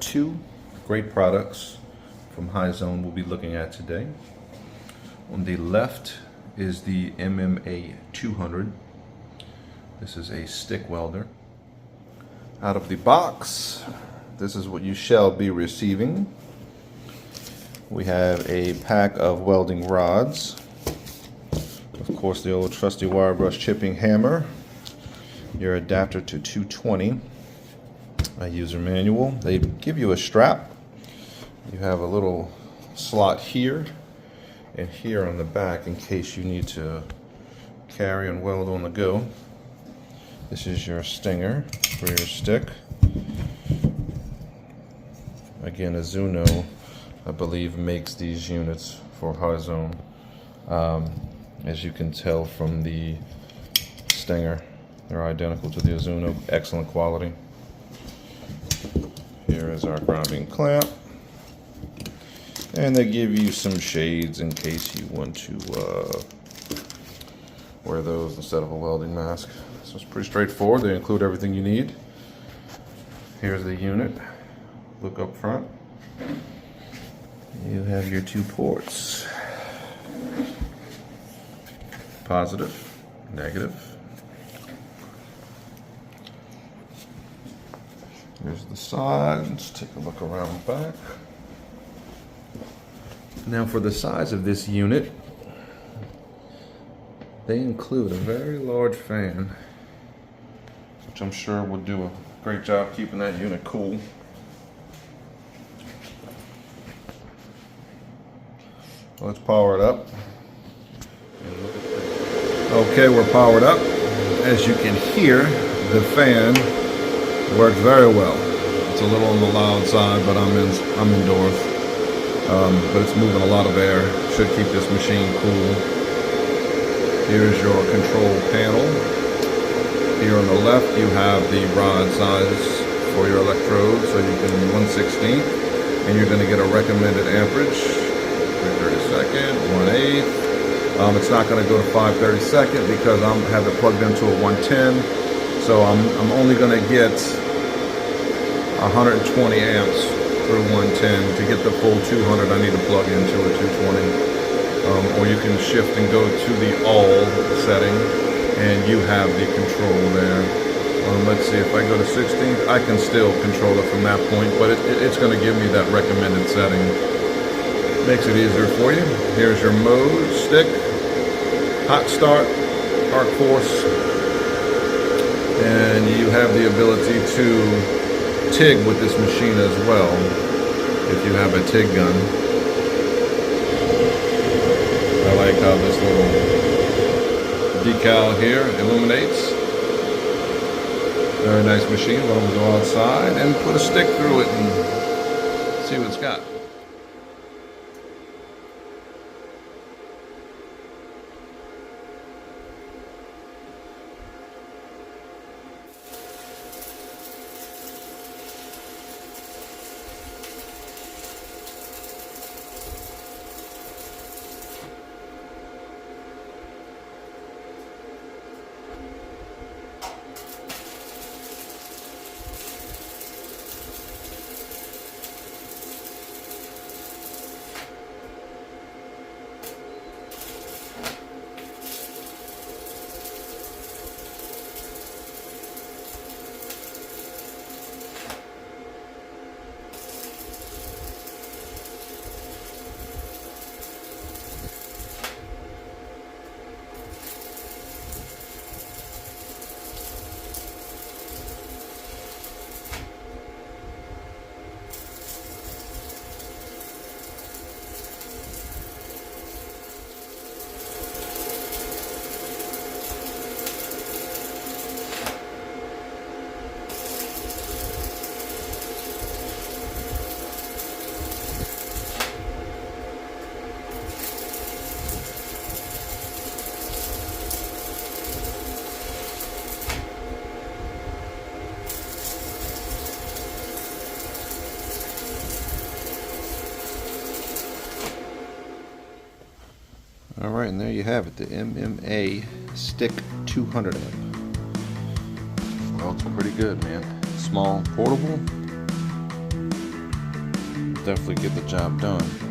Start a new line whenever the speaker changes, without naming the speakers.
two great products from Hizone we'll be looking at today. On the left is the MMA 200. This is a stick welder. Out of the box, this is what you shall be receiving. We have a pack of welding rods. Of course, the old trusty wire brush chipping hammer. Your adapter to 220. A user manual. They give you a strap. You have a little slot here and here on the back in case you need to carry and weld on the go. This is your stinger for your stick. Again, Hizone, I believe, makes these units for Hizone. As you can tell from the stinger, they're identical to the Hizone, excellent quality. Here is our ground beam clamp. And they give you some shades in case you want to wear those instead of a welding mask. So it's pretty straightforward. They include everything you need. Here's the unit. Look up front. You have your two ports. Positive, negative. Here's the sides. Take a look around the back. Now for the size of this unit, they include a very large fan, which I'm sure will do a great job keeping that unit cool. Let's power it up. Okay, we're powered up. As you can hear, the fan works very well. It's a little on the loud side, but I'm indoors. But it's moving a lot of air. Should keep this machine cool. Here's your control panel. Here on the left, you have the rod size for your electrodes, so you can 1/16, and you're going to get a recommended amperage. 3/32, 1/8. It's not going to go to 5/32 because I have it plugged into a 110. So I'm only going to get 120 amps through 110. To get the full 200, I need to plug into a 220. Or you can shift and go to the all setting, and you have the control there. Let's see, if I go to 16th, I can still control it from that point, but it's going to give me that recommended setting. Makes it easier for you. Here's your mode, stick, hot start, arc force, and you have the ability to TIG with this machine as well, if you have a TIG gun. I like how this little decal here illuminates. Very nice machine. Well, we'll go outside and put a stick through it and see what it's got. All right, and there you have it, the MMA Stick 200 amp. Well, it's pretty good, man. Small, portable. definitely get the job done.